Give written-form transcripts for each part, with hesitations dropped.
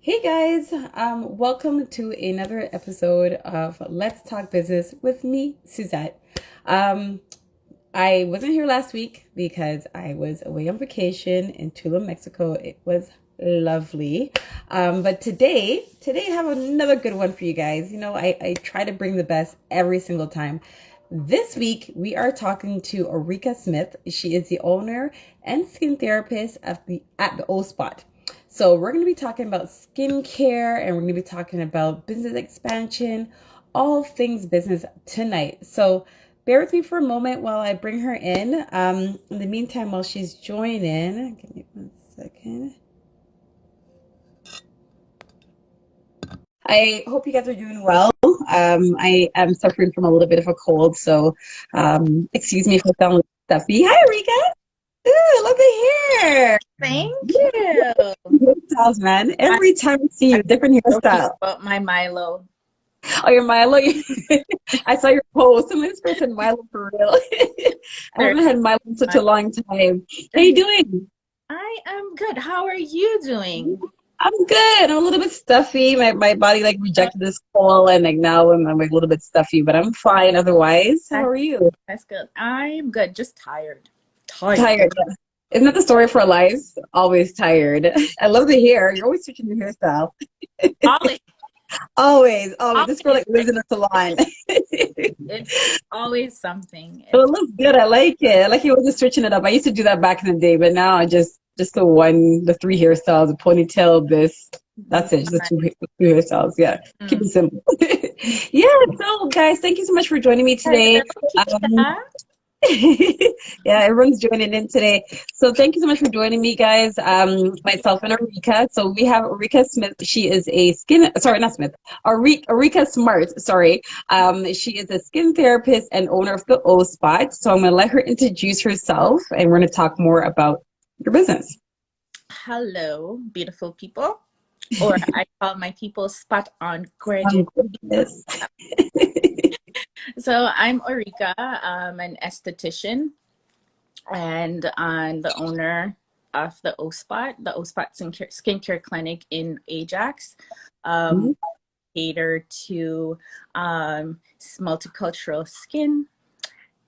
Hey guys, welcome to another episode of Let's Talk Business with me, Suzette. Um, I wasn't here last week because I was away on vacation in Tulum, Mexico. It was lovely. But today I have another good one for you guys. I try to bring the best every single time. This week we are talking to Orica Smith. She is the owner and skin therapist at the O Spot. So we're going to be talking about skincare and we're going to be talking about business expansion, all things business tonight. So bear with me for a moment while I bring her in. In the meantime, while she's joining, give me one second. I hope you guys are doing well. I am suffering from a little bit of a cold, so excuse me if I sound stuffy. Hi, Rika. Ooh, I love the hair. Thank you. Hairstyles, man. I, Every time I see you, I'm different joking hairstyle. about my Milo. Oh, your Milo. I saw your post. I'm this person Milo for real. I Sure. haven't had Milo in such a long time. How you doing? I am good. How are you doing? I'm good. I'm a little bit stuffy. My body like Oh, rejected this cold and like now I'm like a little bit stuffy, but I'm fine otherwise. How that's, are you? that's good. I'm good. Just tired. Tired. Tired. Isn't that the story for our lives? Always tired. I love the hair. You're always switching your hairstyle. Always, Always, always. This girl always. like lives in a salon. It's always something. But it It's looks good. I like it. I like you wasn't switching it up. I used to do that back in the day, but now I just the three hairstyles, the ponytail, this. That's it. Just the two hairstyles. Yeah, keep mm. it simple. Yeah. So, guys, thank you so much for joining me today. Hello, Um, Keisha. yeah, everyone's joining in today. So thank you so much for joining me, guys. Myself and Orica. So we have Orica Smith. She is a sorry, not Smith. Orica Smart. Sorry. She is a skin therapist and owner of the O Spot. So I'm going to let her introduce herself, and we're going to talk more about your business. Hello, beautiful people. Or I call my people spot on gorgeous. Goodness. So I'm Orica. I'm an esthetician and I'm the owner of the O Spot, skincare clinic in Ajax. Um, Mhm. Cater to multicultural skin.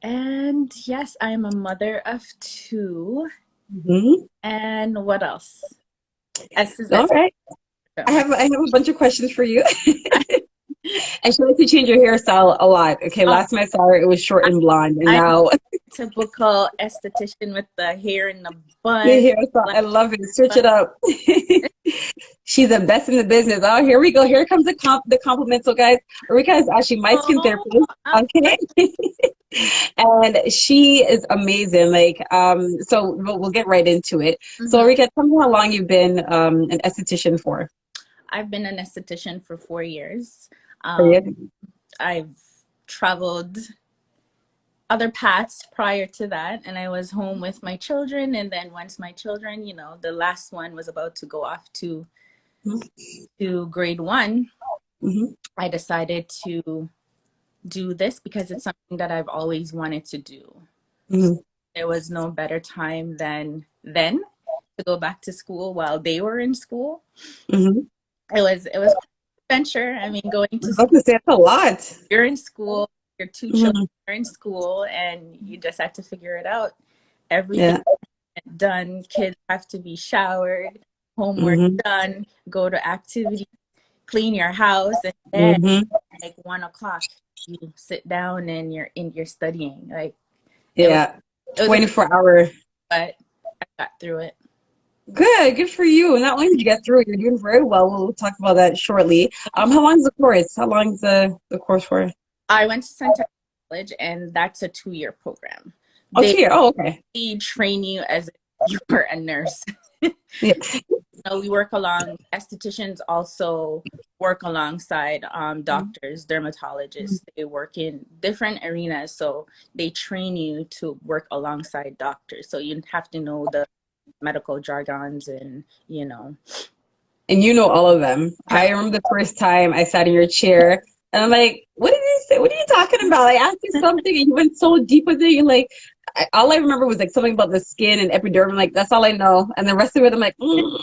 And yes, I'm a mother of two. Mhm. And what else? As All Suseth right. shown. I have a bunch of questions for you. And she likes to change her hairstyle a lot. Okay, Oh, last time I saw her, it was short and blonde, and I'm now typical esthetician with the hair in the the bun. hairstyle. Like, I love it. Switch it up. She's the best in the business. Oh, here we go. Here comes the compliment. So, guys, Rika is actually my skin oh, therapist. Okay, and she is amazing. So we'll get right into it. So, mhm. Rika, tell me how long you've been an esthetician for. I've been an esthetician for 4 years. For Um, you? I've traveled other paths prior to that, and I was home with my children. And then once my children, the last one was about to go off to grade one, Mm-hmm. I decided to do this because it's something that I've always wanted to do. Mm-hmm. There was no better time than then to go back to school while they were in school. Mm-hmm. It was quite an adventure. I mean, going I to was about to say it's a lot. you're in school, your two children Mm-hmm. are in school, and you just have to figure it out. Everything Yeah. done, kids have to be showered, homework Mm-hmm. done, go to activity, clean your house, and then Mm-hmm. like 1 o'clock, you sit down and you're studying. Like it was Yeah. it was a 24-hour. but I got through it. Good for you. Not only did you get through it, you're doing very well. We'll talk about that shortly. How long is the course? How long is the course for? I went to Center College, and that's a 2-year program. Oh, They 2 year. Oh, okay. train you as if you were a nurse. Yeah. We work along estheticians also work alongside doctors, dermatologists. They work in different arenas, so they train you to work alongside doctors. So you have to know the medical jargons and And you know all of them. I have remember the first time I sat in your chair and I'm like, what did you say? What are you talking about? I asked you something and you went so deep with it. You're like, all I remember was like something about the skin and epidermis. Like, that's all I know. And the rest of it, I'm like, mm.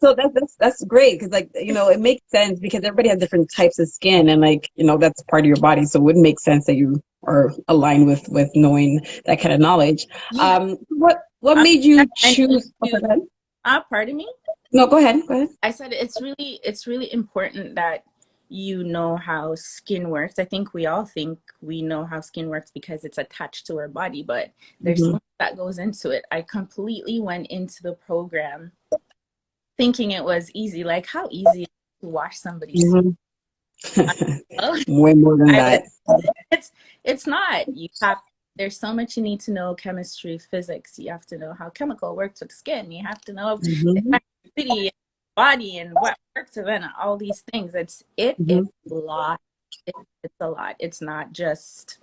So that's great because like it makes sense because everybody has different types of skin and like that's part of your body, so it would make sense that you are aligned with knowing that kind of knowledge. Yeah. What I'm made you recommending choose? Oh, you, go ahead. pardon me? No, go ahead. Go ahead. I said it's really important that you know how skin works. I think we all think we know how skin works because it's attached to our body, but there's so Hmm. much that goes into it. I completely went into the program thinking it was easy. Like how easy is it to wash somebody's skin? Hmm. Oh, Way more than I was that. it's it's not. You have there's so much you need to know: chemistry, physics. You have to know how chemical works with skin. You have to know the Hmm. activity and body and what works with it and all these things. It's Hmm. a lot. It's a lot. It's not just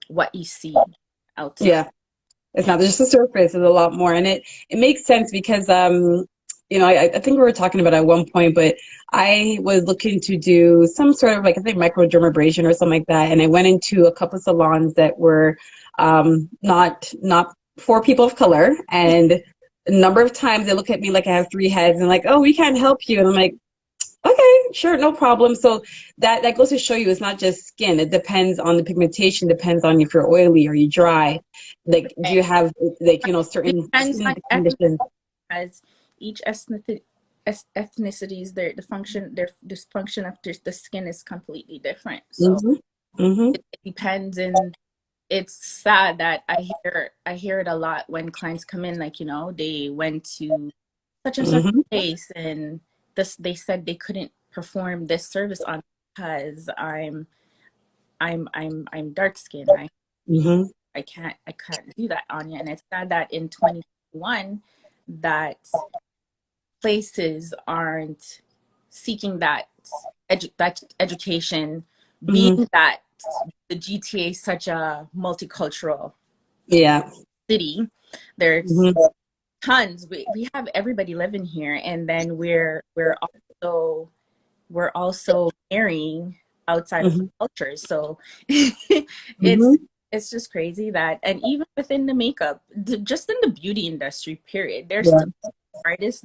what you see outside. Yeah. It's not just the surface, it's a lot more. And it makes sense because I think we were talking about it at one point, but I was looking to do some sort of like I think microdermabrasion or something like that. And I went into a couple of salons that were not for people of color. And a number of times they look at me like I have three heads and like, oh, we can't help you. And I'm like, okay, sure, no problem. So that goes to show you it's not just skin. It depends on the pigmentation, depends on if you're oily or you dry. Like, do Right. you have like, certain Depends skin on conditions? as each ethnicities their the function their dysfunction of the skin is completely different. So Hmm. Hmm. it depends, and it's sad that I hear it a lot when clients come in, like, they went to such and such Hmm. place and this they said they couldn't perform this service on because I'm dark skinned. Hmm. I can't do that on you. And it's sad that in 2021 that places aren't seeking that education, being Hmm. that the GTA is such a multicultural Yeah. city. There's Hmm. tons. We have everybody living here, and then also we're also marrying outside of Hmm. cultures. So Hmm. it's just crazy that, and even within the makeup, just in the beauty industry, period, there's Yeah. still artists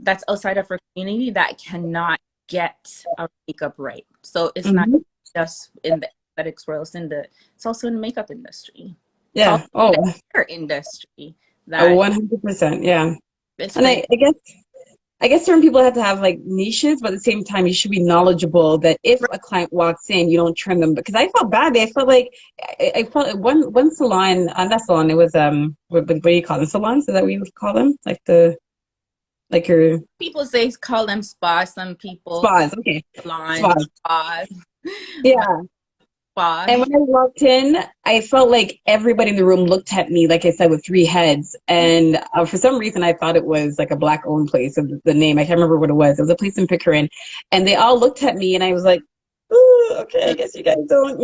that's outside of our community that cannot get our makeup right. So it's not Hmm. just in the aesthetics world, it's also in the makeup industry. It's also Yeah. Oh, in the hair industry that 100%. Yeah. it's And crazy. I guess certain people have to have like niches, but at the same time, you should be knowledgeable that if a client walks in, you don't trim them. Because I felt bad. I felt like I felt like one salon, not salon. It was what do you call them? Salons? Is that what you would call them? Like your People say call them spas. Some people call spas. Okay, salons spas. spas. My Yeah. spa. And when I walked in, I felt like everybody in the room looked at me, like I said, with three heads. And for some reason, I thought it was like a black-owned place. Of the name, I can't remember what it was. It was a place in Pickering, and they all looked at me, and I was like, "Ooh, okay, I guess you guys don't,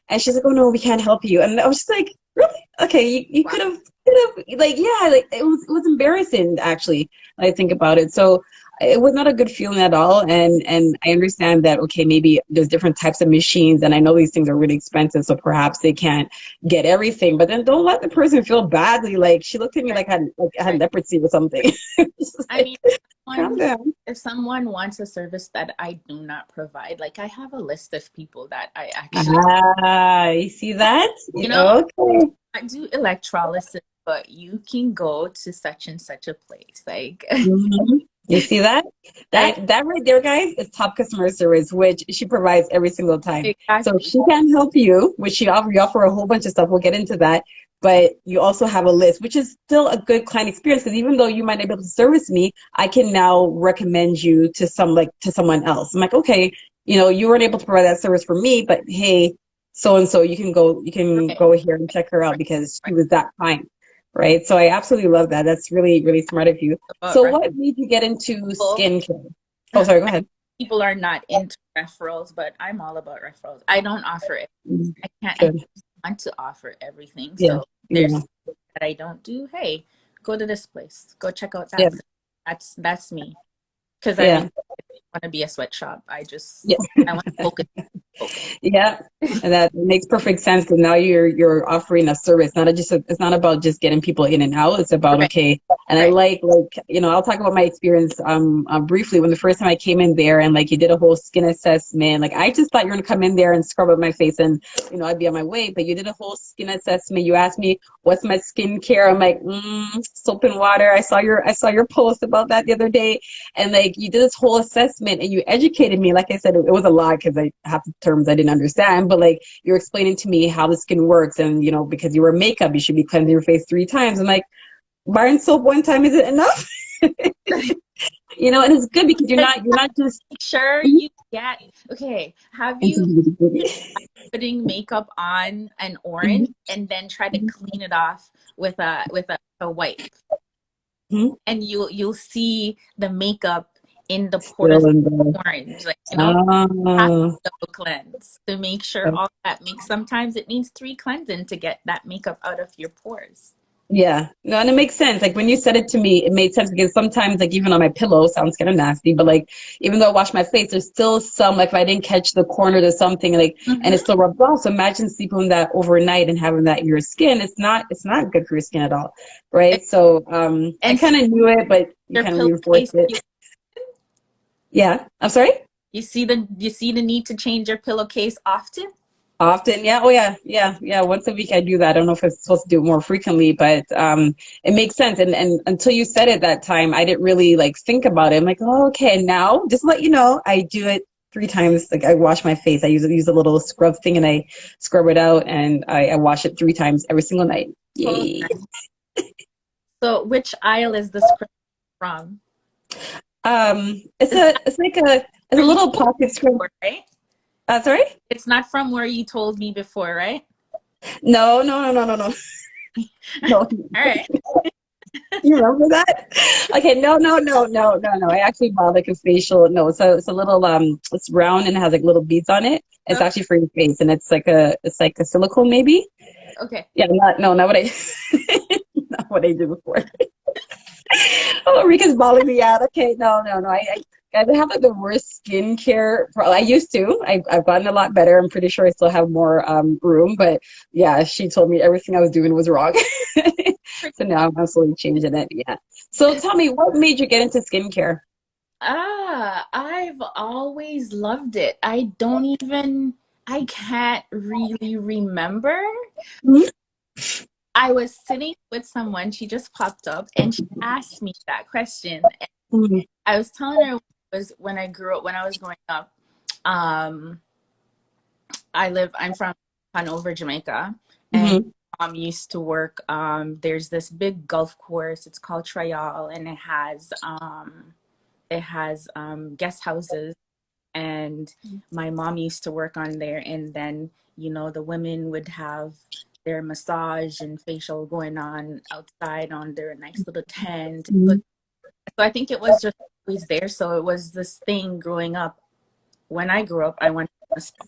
And she's like, "Oh no, we can't help you." And I was just like, "Really? Okay, you Wow. could have, like, yeah, like it was embarrassing actually. When I think about it, so it was not a good feeling at all. And I understand that, okay, maybe there's different types of machines, and I know these things are really expensive, so perhaps they can't get everything. But then don't let the person feel badly. Like she looked at me Right, like I had right. leprosy or something. Just I like, mean, calm down. if someone wants a service that I do not provide, like I have a list of people that I actually, Ah, you see that? you know, Okay. I do electrolysis, but you can go to such and such a place. Like, Mhm. You see that? like That right there, guys, is top customer service, which she provides every single time. So if exactly. she can help you, which you offer a whole bunch of stuff. We'll get into that. But you also have a list, which is still a good client experience because even though you might not be able to service me, I can now recommend you to someone else. I'm like, okay, you weren't able to provide that service for me, but hey, so and so, you can go Right, here and check her out right, because she right. was that kind. Right. So I absolutely love that. That's really, really smart of you. About So what made you get into referrals. skincare? Oh, sorry, go ahead. People are not into referrals, but I'm all about referrals. I don't offer it. Mm. I Good. want to offer everything. Yeah. So there's Yeah. that I don't do. Hey, go to this place. Go check out Yeah. that. That's me. Because I really Yeah. want to be a sweatshop. Yeah. I want to focus. Yeah, and that makes perfect sense because now you're offering a service, not it's not about just getting people in and out. It's about Right, okay, and I right. like I'll talk about my experience briefly when the first time I came in there and like you did a whole skin assessment. Like I just thought you were gonna come in there and scrub up my face and I'd be on my way, but you did a whole skin assessment. You asked me what's my skincare. I'm like soap and water. I saw your post about that the other day, and like you did this whole assessment and you educated me. Like I said, it was a lot because I half the terms I didn't understand, but like you're explaining to me how the skin works and because you wear makeup, you should be cleansing your face 3 times. I'm like, bar soap 1 time isn't enough? And it's good because you're Like, not just make sure you get, okay, have you mm-hmm. putting makeup on an orange and then try to clean it off with a wipe, Mm-hmm. and you'll see the makeup in the pores Still of in the the orange, like have oh, to double cleanse to make sure all that makes. Sometimes it needs 3 cleansing to get that makeup out of your pores. yeah, no, and it makes sense. Like when you said it to me, it made sense because sometimes, like even on my pillow, sounds kind of nasty, but like even though I wash my face, there's still some like if I didn't catch the corner to something like, and Mm-hmm. it's still rubbed off. So imagine sleeping with that overnight and having that in your skin. It's not good for your skin at all, right? So I And so kind of knew it, but you your kind of reinforced pillowcase, it. Yeah, I'm sorry. you see the need to change your pillowcase often. Often, yeah. Oh, yeah, yeah, yeah. Once a week, I do that. I don't know if I'm supposed to do it more frequently, but it makes sense. And until you said it that time, I didn't really like think about it. I'm like, oh, okay. Now, just to let you know, I do it 3 times. Like I wash my face. I use a little scrub thing, and I scrub it out, and I wash it 3 times every single night. Oh, Yay. nice. So which aisle is the script from? It's It's not a where you little told me pocket scrub. before, right? Sorry? It's not from where you told me before, right? No, no, no, no, no, no, All no. right. You remember that? Okay, no, no, no, no, no, no. I actually bought like a facial. No, it's a little it's round and it has like little beads on it. It's Okay. actually for your face, and it's like a silicone maybe. Okay. Yeah, not what I not what I did before. Oh, Rika's balling me out. Okay, no, no, no. I have like the worst skincare. I used to. I've gotten a lot better. I'm pretty sure I still have more room, but yeah, she told me everything I was doing was wrong. So now I'm slowly changing it. Yeah. So tell me, what made you get into skincare? I've always loved it. I can't really remember. Mhm. I was sitting with someone, she just popped up and she asked me that question. And Mhm. I was telling her was when I grew up, when I was growing up, um, I'm from Hanover, Jamaica, and Mhm. mom used to work. There's this big golf course. It's called Trial, and it has guest houses. And my mom used to work on there, and then the women would have their massage and facial going on outside on their nice little tent. So Mhm. I think it was just always there. So it was this thing growing up. When I grew up, I went to a spa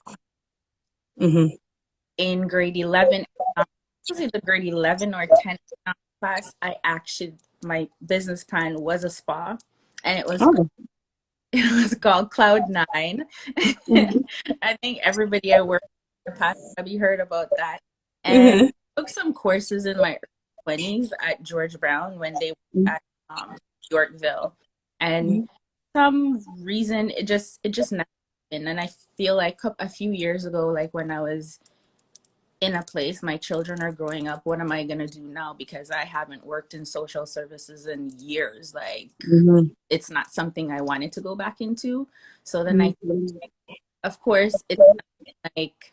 Mhm. in grade 11. Was it the grade 11 or 10 class? I actually, my business plan was a spa, and it was Oh. it was called Cloud Nine. Mhm. I think everybody I worked with past probably heard about that. And Mhm. I took some courses in my early 20s at George Brown when they were Mhm. at Yorkville, and some reason it just never happened. And I feel like a few years ago, like when I was in a place, my children are growing up, what am I going to do now, because I haven't worked in social services in years. Like Mhm. it's not something I wanted to go back into. So then I, Mhm. of course, it's like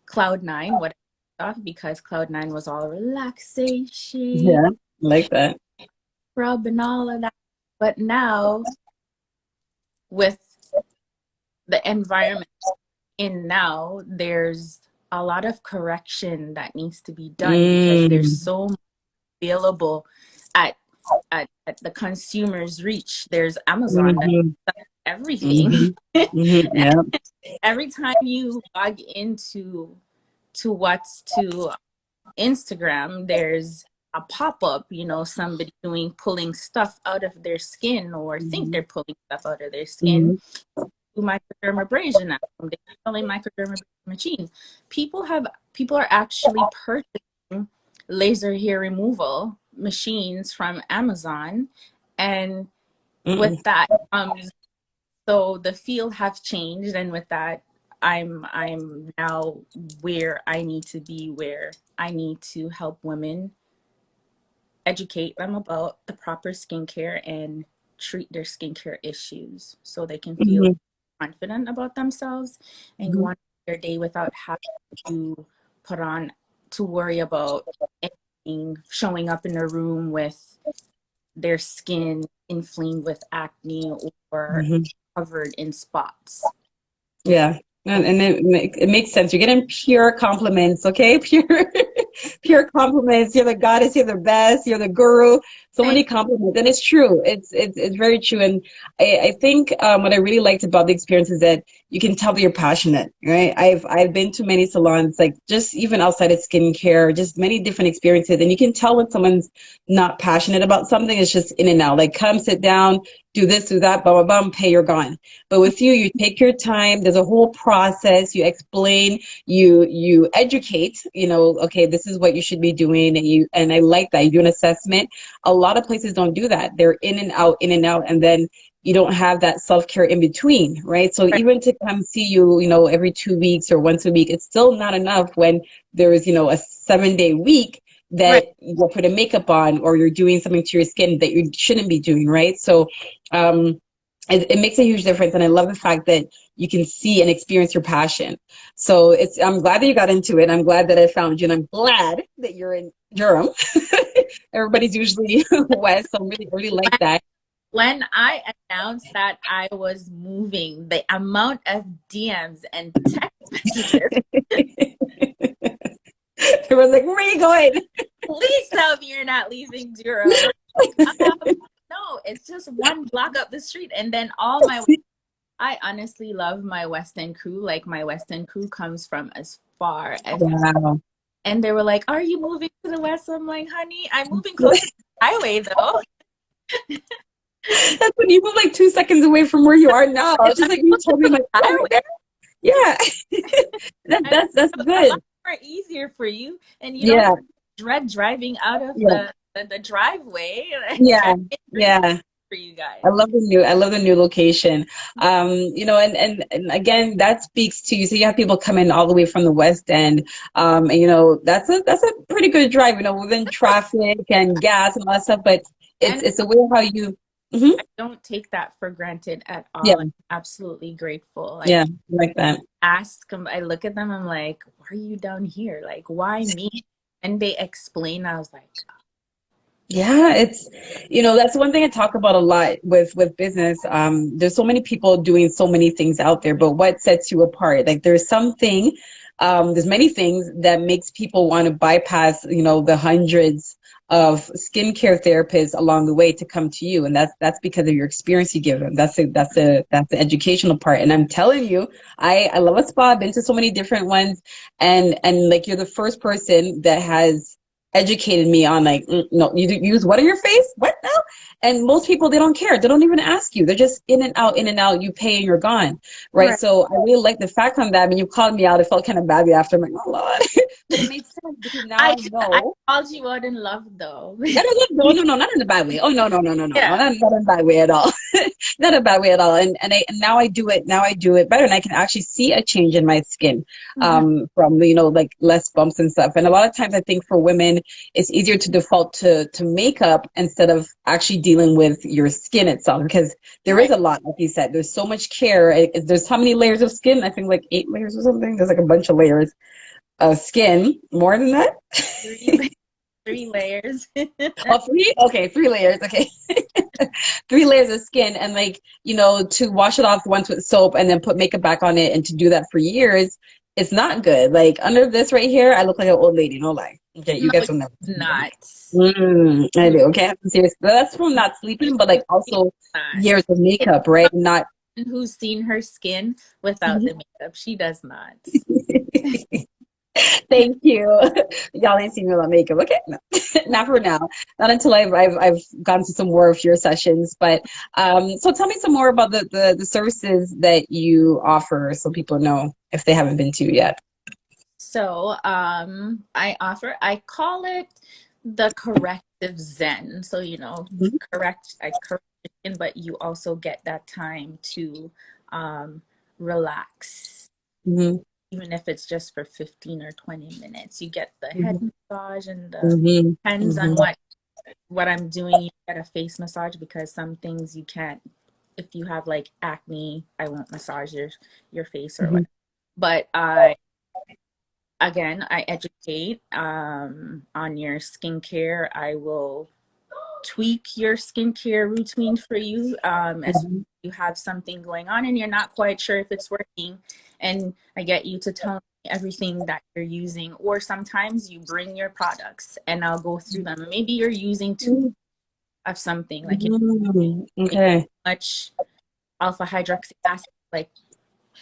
Cloud Nine, what I thought, because Cloud Nine was all relaxation, Yeah, I like that. rub, and all of that. But now, with the environment in now, there's a lot of correction that needs to be done because there's Mm. so much available at at the consumer's reach. There's Amazon that Mhm. does everything. Mhm. Mhm. Yeah. Every time you log into to Instagram, there's a pop-up, somebody pulling stuff out of their skin or think Mhm. they're pulling stuff out of their skin. Mhm. do microdermabrasion now. They're selling microdermabrasion machines. People are actually purchasing laser hair removal machines from Amazon, and with that so the field have changed, and with that I'm now where I need to be, where I need to help women, educate them about the proper skincare and treat their skincare issues so they can feel confident about themselves and go on their day without having to put on to worry about anything, showing up in a room with their skin inflamed with acne or covered in spots. Yeah. And it makes sense. You're getting pure compliments, okay? Pure compliments. You're the goddess. You're the best. You're the guru. So many compliments, and it's true. It's very true. And I think what I really liked about the experience is that you can tell that you're passionate, right? I've been to many salons, like just even outside of skincare, just many different experiences, and you can tell when someone's not passionate about something. It's just in and out. Like, come sit down, do this, do that, blah, blah, blah, pay, you're gone. But with you take your time. There's a whole process. You explain, you educate, okay, this is what you should be doing. And I like that. You do an assessment. A lot of places don't do that. They're in and out, and then you don't have that self-care in between, right? So even to come see you, every 2 weeks or once a week, it's still not enough when there's, a 7-day week that you're putting makeup on, or you're doing something to your skin that you shouldn't be doing, right? So it makes a huge difference. And I love the fact that you can see and experience your passion. So I'm glad that you got into it. I'm glad that I found you, and I'm glad that you're in Durham. Everybody's usually west, so I really like that. When I announced that I was moving, the amount of DMs and text messages. It was like, where are you going? Please tell me you're not leaving Durham. No, it's just one block up the street. And then I honestly love my West End crew. Like, my West End crew comes from as far as. Wow. And they were like, are you moving to the West? I'm like, honey, I'm moving close to the highway, though. That's when you move like 2 seconds away from where you are now. It's just like you told me, like, oh, yeah. That's good. A lot more easier for you, and you don't dread driving out of the driveway. Yeah. For you guys. I love the new location. And again, that speaks to you. So you have people coming all the way from the West End. And that's a pretty good drive, within traffic and gas and all that stuff. But it's a way how you. I don't take that for granted at all. Yeah. I'm absolutely grateful. I like that. Ask them. I look at them. I'm like, why are you down here? Like, why me? And they explain. I was like, yeah, it's, that's one thing I talk about a lot with business. There's so many people doing so many things out there, but what sets you apart? Like, there's many things that makes people want to bypass, the hundreds of skincare therapists along the way to come to you. And that's because of your experience you give them. That's the educational part. And I'm telling you, I love a spa. I've been to so many different ones, and like, you're the first person that has educated me on, like, no, you use what on your face? What now? And most people, they don't care. They don't even ask you. They're just in and out. You pay and you're gone. Right. So I really like the fact on that. I mean, you called me out. I felt kind of badly after. I'm like, oh, Lord. But it made sense because now I know. I called you out in love, though. No, not in a bad way. Oh, no. Not in a bad way at all. Not a bad way at all. And now I do it better. And I can actually see a change in my skin from, like less bumps and stuff. And a lot of times I think for women, it's easier to default to makeup instead of actually dealing with your skin itself, because there is a lot, like you said, there's so much care. There's how many layers of skin? I think like 8 layers or something. There's like a bunch of layers of skin. More than that? 3 layers. Oh, 3? Okay, 3 layers. Okay. 3 layers of skin, and like, to wash it off once with soap and then put makeup back on it, and to do that for years, it's not good. Like, under this right here, I look like an old lady, no lie. Okay, you guys will know. Not. I do. Okay, I'm serious. That's from not sleeping, but like also years of makeup, right? Not. Who's seen her skin without the makeup? She does not. Thank you. Y'all ain't seen me without makeup. Okay, no. Not for now. Not until I've gone to some more of your sessions. But so tell me some more about the services that you offer, so people know if they haven't been to yet. So I call it the corrective zen. So, Hmm. I correct it, but you also get that time to um, relax, Hmm. even if it's just for 15 or 20 minutes. You get the head Hmm. massage and Hmm. depends on Hmm. what I'm doing. You get a face massage because some things you can't. If you have like acne, I won't massage your face or Hmm. whatever. But I educate on your skincare. I will tweak your skincare routine for you, as Hmm. you have something going on and you're not quite sure if it's working. And I get you to tell me everything that you're using. Or sometimes you bring your products and I'll go through them. Maybe you're using too much of something, like too Okay. much alpha hydroxy acid, like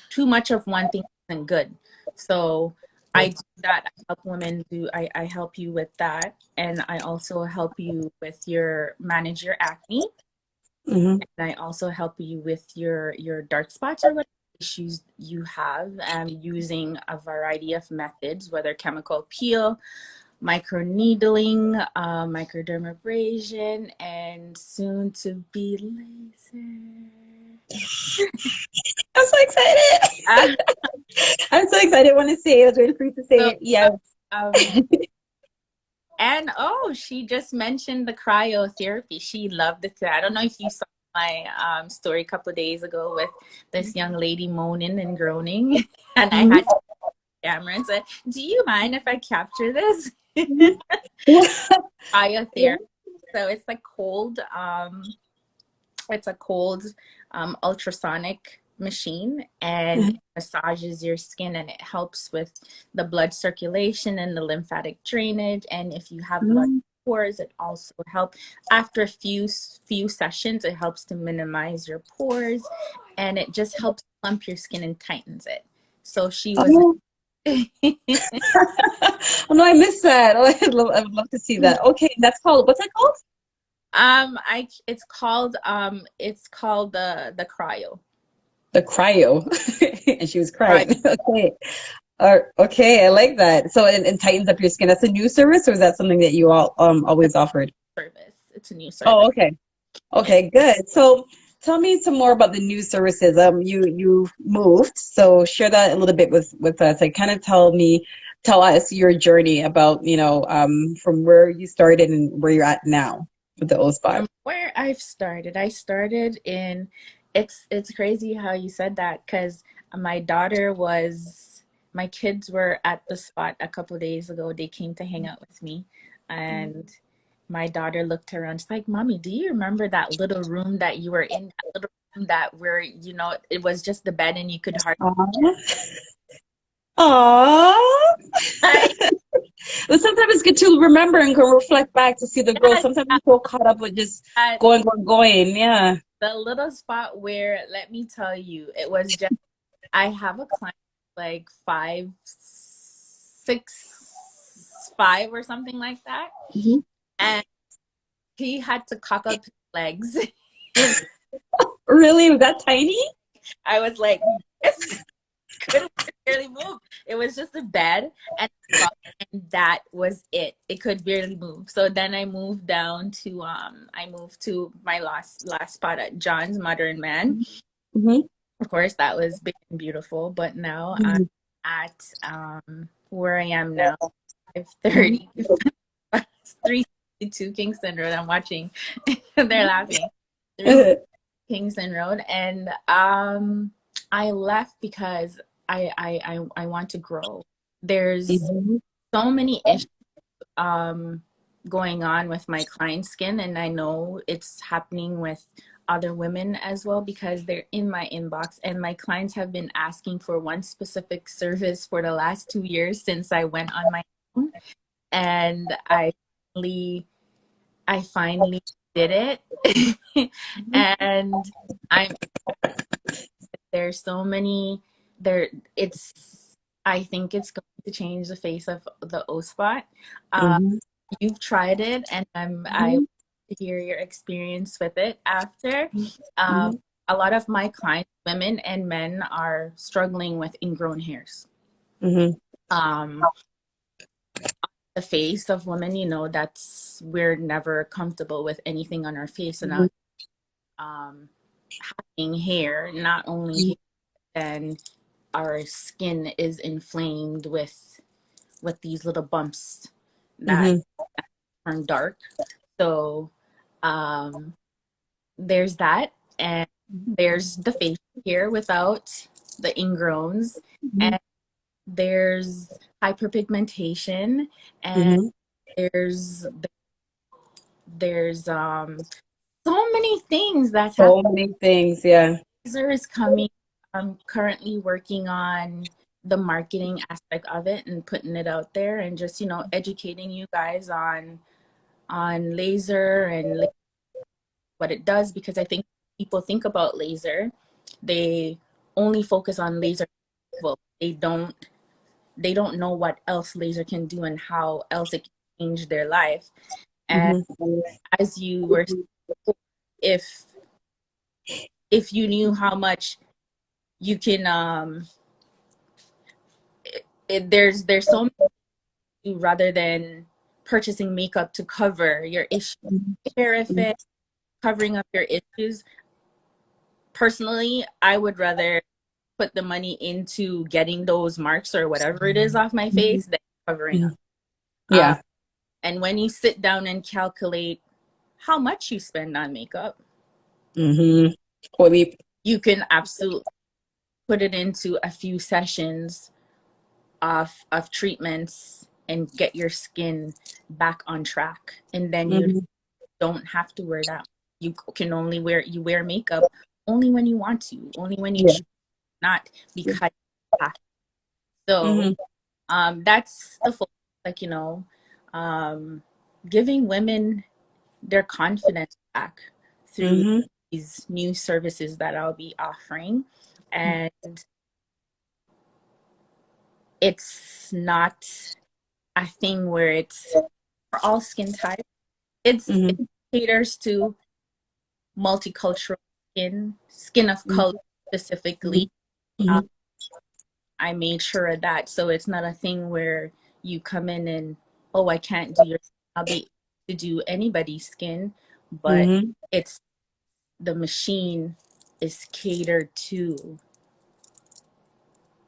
too much of one thing isn't good. So I do that. I help women do. I help you with that, and I also help you with your manage your acne, Hmm. and I also help you with your dark spots or what issues you have. Using a variety of methods, whether chemical peel, microneedling, microdermabrasion, and soon to be laser. I'm so excited. Uh, I'm so excited. I want to say it. I was waiting for you to say so it. Yes. um, And oh, she just mentioned the cryotherapy. She loved it. I don't know if you saw my story a couple of days ago with this young lady moaning and groaning, and I had Mhm. to camera and said, "Do you mind if I capture this?" Yeah. Cryotherapy. So it's a cold ultrasonic machine, and it massages your skin, and it helps with the blood circulation and the lymphatic drainage. And if you have large Mhm. pores, it also helps. After a few sessions, it helps to minimize your pores, and it just helps plump your skin and tightens it. So she was Oh, oh no, I missed that. Oh, I would love to see that. Okay, that's called, what's that called? I it's called the cryo. The cryo. And she was Cryo crying. Okay. Okay, I like that. So it tightens up your skin. That's a new service, or is that something that you all always offered? service. It's a new service. Oh, okay. Okay, good. So tell me some more about the new services. You moved, so share that a little bit with us. Like, kind of tell us your journey about, from where you started and where you're at now with the O spot. From where I started in it's crazy how you said that because my daughter was my kids were at the spot a couple of days ago. They came to hang out with me, and my daughter looked around. She's like, "Mommy, do you remember that little room that you were in? That little room that where it was just the bed and you could hardly." Aww. Aww. But sometimes it's good to remember and go reflect back to see the growth. Yes, Sometimes we're so caught up with just at going, going, going. Yeah. the little spot where, let me tell you, it was just I have a client like 5'6", 5 or something like that, Mhm. and he had to cock up his legs. And Really? Was that tiny? I was like, yes, couldn't barely move. It was just a bed and that was it. It could barely move. So then I moved to my last spot at John's Modern Man. Hmm. Of course, that was big and beautiful, but now I'm Hmm. at where I am now, Hmm. 530, 362 Kingston Road. I'm watching. They're laughing. 3 Kingston Road. And I left because I want to grow. There's Hmm. so many issues um, going on with my client skin, and I know it's happening with other women as well because they're in my inbox, and my clients have been asking for one specific service for the last 2 years since I went on my own, and finally I finally did it. And I'm there's so many there it's I think it's going to change the face of the O spot. Uh, Mm-hmm. you've tried it, and I want to hear your experience with it after. Um, Mm-hmm. a lot of my clients, women and men, are struggling with ingrown hairs. Mm-hmm. Um, the face of women, that's we're never comfortable with anything on our face, and um, having hair, not only hair, then our skin is inflamed with these little bumps that Mm-hmm. turn dark. So um, there's that, and there's the face here without the ingrowns, Mm-hmm. and there's hyperpigmentation, and Mm-hmm. there's there's so many things that's happening. So many things, yeah. Laser is coming. I'm currently working on the marketing aspect of it and putting it out there, and just educating you guys on laser and what it does, because I think people think about laser, they only focus on laser. Well, they don't know what else laser can do and how else it can change their life. And Mm-hmm. as you were saying, if if you knew how much you can there's so many, rather than purchasing makeup to cover your issue, hair effect, covering up your issues. Personally, I would rather put the money into getting those marks or whatever it is off my face than covering Mm-hmm. up. Uh, Yeah. and when you sit down and calculate how much you spend on makeup, Mm-hmm. Holy. you can absolutely put it into a few sessions of treatments and get your skin back on track. And then you Mm-hmm. don't have to wear that. You can only wear makeup only when you want to, only when you Yeah. choose, not because you have to. So Mm-hmm. that's the focus, like, um, giving women their confidence back through Mm-hmm. these new services that I'll be offering. And it's not a thing where it's for all skin types. It Mm-hmm. caters to multicultural skin of color Mm-hmm. specifically. Um, Mm-hmm. I made sure of that, so it's not a thing where you come in and, oh, I can't do your. I'll be able to do anybody's skin, but Mm-hmm. it's the machine is catered to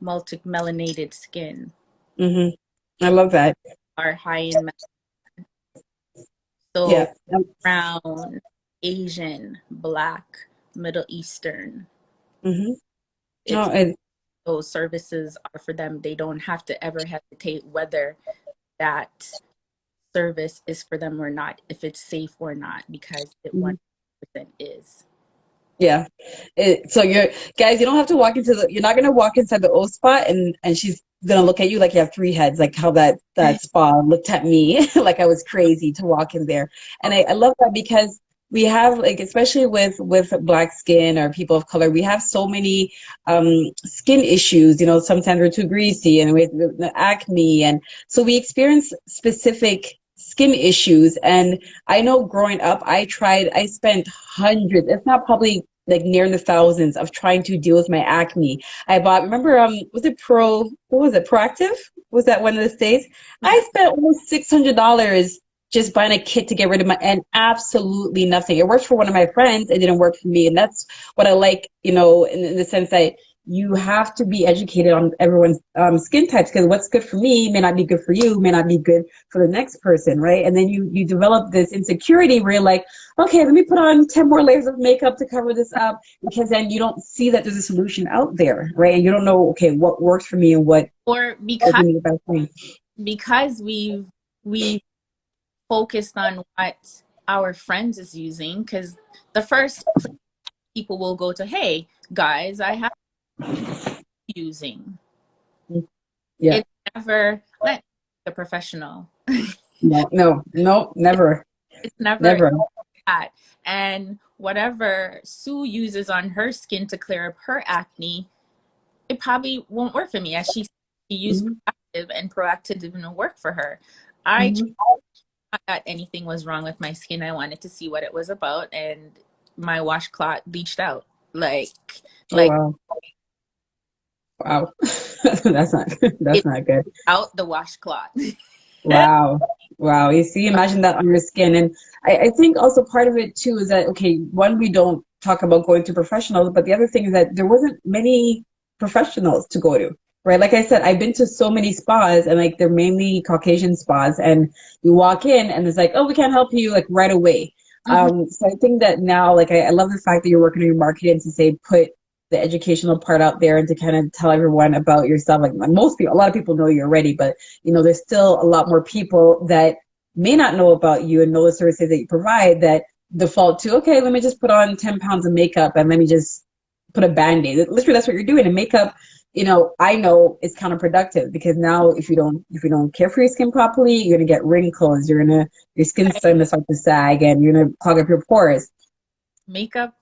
multi-melanated skin, Mm-hmm. I love that. are high in so Yeah. brown, Asian, Black, Middle Eastern. Mm-hmm. It's Oh, and those services are for them. They don't have to ever hesitate whether that service is for them or not, if it's safe or not, because it 100% is. yeah. So you're guys, you don't have to walk into you're not gonna walk inside the O spot and she's gonna look at you like you have three heads, like how that spa looked at me like I was crazy to walk in there. And I love that because we have like especially with black skin or people of color, we have so many skin issues, sometimes we're too greasy and we have the acne and so we experience specific skin issues and I know growing up, I spent hundreds, if not probably like near the thousands of trying to deal with my acne. I bought, remember, was it what was it, Proactive? Was that one of the states? Yeah. I spent almost $600 just buying a kit to get rid of and absolutely nothing. It worked for one of my friends. It didn't work for me. And that's what I like, in the sense that you have to be educated on everyone's skin types because what's good for me may not be good for you, may not be good for the next person, right? And then you develop this insecurity where you're like, okay, let me put on 10 more layers of makeup to cover this up because then you don't see that there's a solution out there, right? And you don't know, okay, what works for me and what Or doesn't need about me. because we focused on what our friends is using, because the first people will go to, hey guys, I have using. Yeah. It's never let the professional. No, no, no, never, It's never never. that. And whatever Sue uses on her skin to clear up her acne, it probably won't work for me. As she She used Mhm. proactive, and proactive didn't work for her. I Mhm. thought that anything was wrong with my skin. I wanted to see what it was about, and my washcloth leached out. Like, Oh like wow. Wow. That's not good. That's it not good. out the washcloth. Wow. Wow. You see, imagine that on your skin. And I think also part of it too is that, okay, one, we don't talk about going to professionals, but the other thing is that there wasn't many professionals to go to, right? Like I said, I've been to so many spas and like they're mainly Caucasian spas and you walk in and it's like, oh, we can't help you like right away. Mhm. So I think that now, like, I love the fact that you're working on your marketing to say, put the educational part out there and to kind of tell everyone about yourself. Like most people, a lot of people know you already, but there's still a lot more people that may not know about you and know the services that you provide that default to, okay, let me just put on 10 pounds of makeup and let me just put a band-aid. Literally, that's what you're doing. And makeup, I know is counterproductive because now if you don't care for your skin properly, you're gonna get wrinkles, your skin's Right. starting to start to sag and you're gonna clog up your pores. Makeup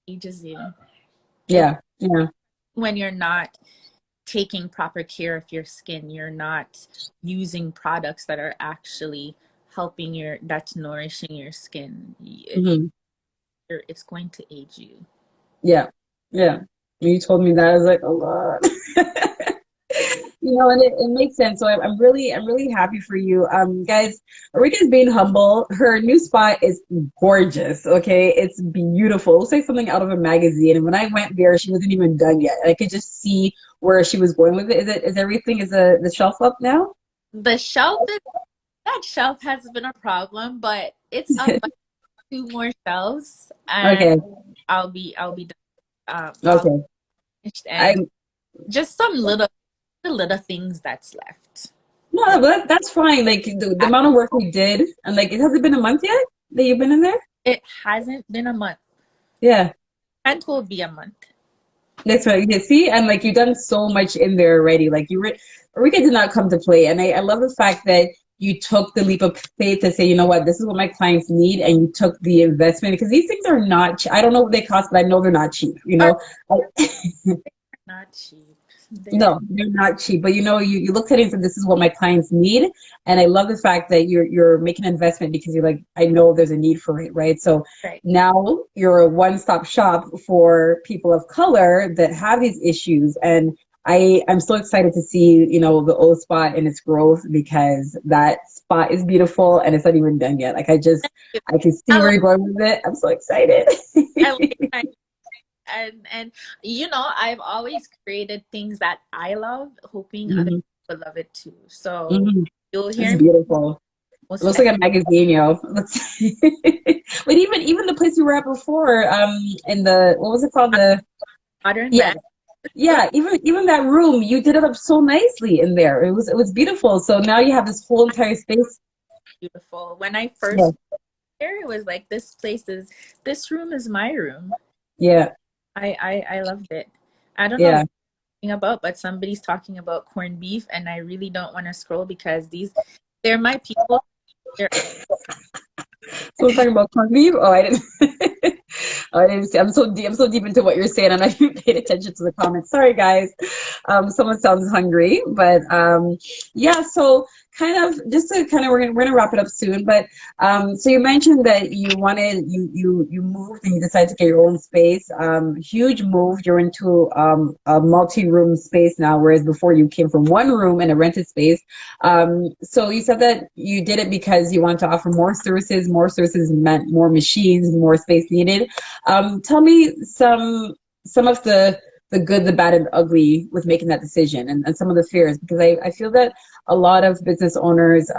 ages you. It Yeah, yeah. when you're not taking proper care of your skin, you're not using products that are actually that's nourishing your skin. Hmm. It's going to age you. Yeah, yeah. When you told me that, I was like, oh God. And it makes sense. So I'm really happy for you. Guys, Orica's being humble. Her new spot is gorgeous. Okay. It's beautiful. It looks like something out of a magazine. And when I went there, she wasn't even done yet. I could just see where she was going with it. Is everything, is the shelf up now? The shelf is That shelf has been a problem, but it's up by two more shelves, and Okay. I'll be all Okay. finished, and I'm just some little things that's left. No, but that's fine. Like the Uh, amount of work we did, and like, it hasn't been a month yet that you've been in there? It hasn't been a month, Yeah. and will be a month. That's right. You see, and like you've done so much in there already. Like Rika did not come to play, and I love the fact that you took the leap of faith to say, you know what, this is what my clients need, and you took the investment because these things are not. I don't know what they cost, but I know they're not cheap. Are I, not cheap. They're No, they're not cheap. But you looked at it and said, this is what my clients need. And I love the fact that you're making an investment because you're like, I know there's a need for it, right? So right. now you're a one-stop shop for people of color that have these issues. And I'm so excited to see, the old spot and its growth because that spot is beautiful and it's not even done yet. Like I can see I where like you're going with it. I'm so excited. I like my and I've always created things that I love, hoping other Hmm. people love it too. So Hmm. you'll It's hear me beautiful. It most looks like a magazine, but even the place you were at before, in the, what was it called? modern Yeah, man. yeah. Even that room, you did it up so nicely in there. It was beautiful. So now you have this whole entire space. Beautiful. When I Yeah, first there, it was like this room is my room. yeah, I loved it. I don't know what yeah. I'm talking about, but somebody's talking about corned beef, and I really don't want to scroll because they're my people. They're So we're talking about corned beef. Oh, I didn't. Oh, I didn't see. I'm so deep into what you're saying. I'm not even paying attention to the comments. Sorry, guys. Someone sounds hungry, but yeah. So kind of just to kind of we're gonna wrap it up soon. But so you mentioned that you moved and you decided to get your own space. Huge move. You're into a multi-room space now, whereas before you came from one room in a rented space. So you said that you did it because you want to offer more services. More services meant more machines, more space needed. Tell me some of the good, the bad, and ugly with making that decision, and some of the fears, because I feel that a lot of business owners,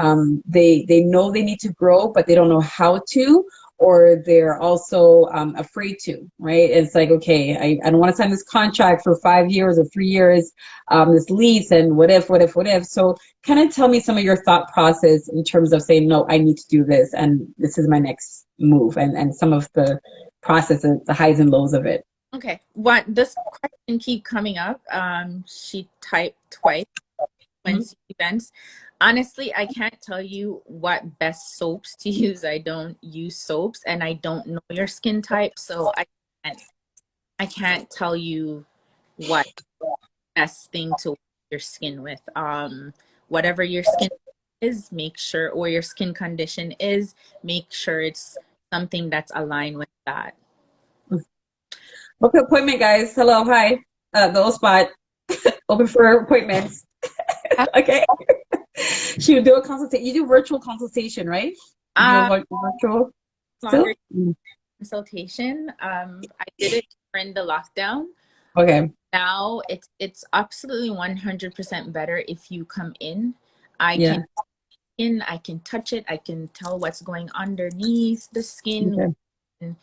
they know they need to grow, but they don't know how to, or they're also afraid to, right? It's like, okay, I don't want to sign this contract for 5 years or 3 years, this lease, and what if. So kind of tell me some of your thought process in terms of saying, no, I need to do this, and this is my next move, and some of the process, the highs and lows of it. okay. What this question keep coming up? She typed twice when Mhm. she events. Honestly, I can't tell you what best soaps to use. I don't use soaps, and I don't know your skin type, so can't I can't tell you what best thing to. your skin with. Whatever your skin is, make sure, or your skin condition is, make sure it's something that's aligned with that. Book an appointment, guys. Hello, hi. The spot open for appointments. Okay. She would do a consultation. You do virtual consultation, right? You do a virtual still? Longer consultation. I did it during the lockdown. Okay. Now it's absolutely 100% better if you come in. I Yeah. can I can touch it. I can tell what's going underneath the skin. Okay.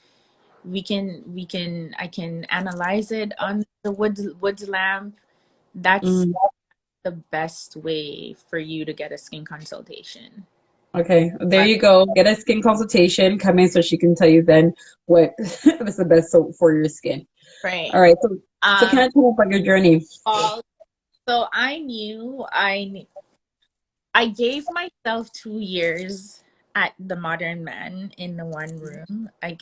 I can analyze it on the wood lamp. That's the best way for you to get a skin consultation. Okay. There you go. Get a skin consultation. Come in so she can tell you then what is the best for your skin. Right. All right. So can I tell you about your journey? So I knew I gave myself 2 years at the Modern Man in the one room. I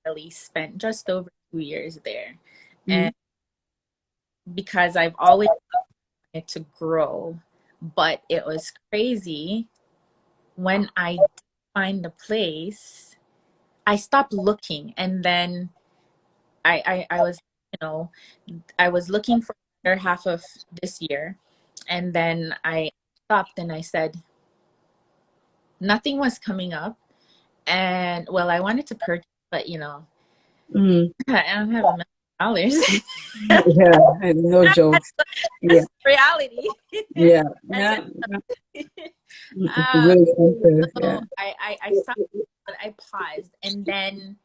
literally spent just over 2 years there. And because I've always wanted to grow, but it was crazy when I did find the place, I stopped looking, and then I was, I was looking for the other half of this year, and then I stopped and I said, nothing was coming up. And well, I wanted to purchase, but I don't have $1 million. Yeah, no jokes. Yeah, Reality. yeah, That's yeah. it. It's really expensive. Yeah. So I stopped, but I paused, and then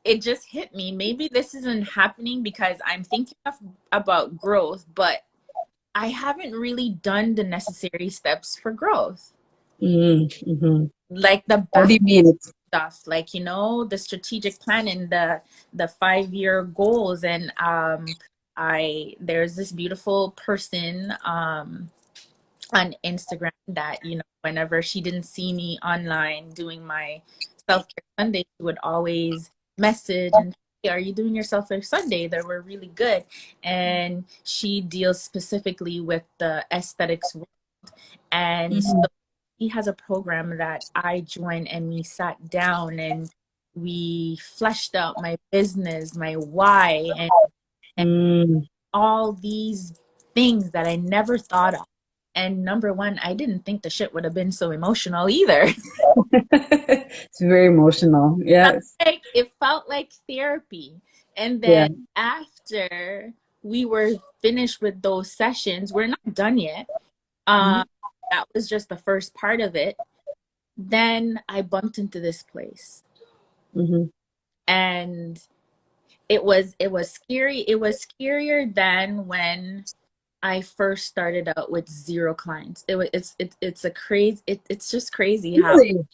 it just hit me. Maybe this isn't happening because I'm thinking about growth, but I haven't really done the necessary steps for growth. Like the What do back you mean? stuff, like the strategic plan and the 5-year goals. And there's this beautiful person on Instagram that whenever she didn't see me online doing my self-care Sunday, she would always message and, hey, are you doing your self-care Sunday? They were really good. And she deals specifically with the aesthetics world. And so he has a program that I joined, and we sat down and we fleshed out my business, my why, and all these things that I never thought of. And number one, I didn't think the shit would have been so emotional either. It's very emotional. Yes. It felt like therapy. And Yeah. then after we were finished with those sessions, we're not done yet. That was just the first part of it. Then I bumped into this place. And it was scary. It was scarier than when I first started out with 0 clients. It's just crazy how Really?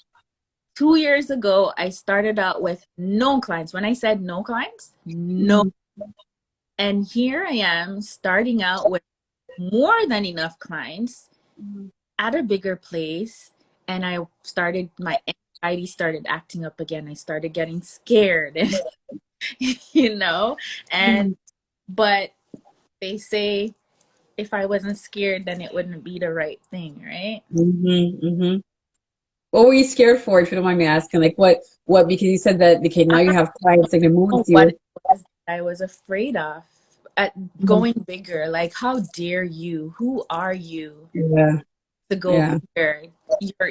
2 years ago I started out with no clients. When I said no clients, no. And here I am starting out with more than enough clients at a bigger place, and my anxiety started acting up again. I started getting scared, and but they say if I wasn't scared, then it wouldn't be the right thing, right? What were you scared for, if you don't mind me asking? Like what? Because you said that, okay, now you have clients that can move with What you. it was I was afraid of at going bigger. Like, how dare you? Who are you Yeah. to go bigger?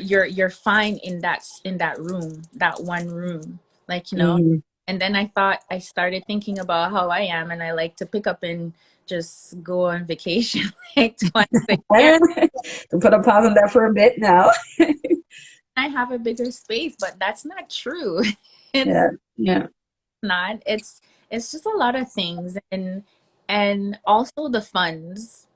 You're fine in that room, that one room, And then I started thinking about how I am, and I like to pick up and just go on vacation like twice a year. To put a pause on that for a bit now. I have a bigger space, but that's not true. It's Yeah. not. It's just a lot of things, and also the funds,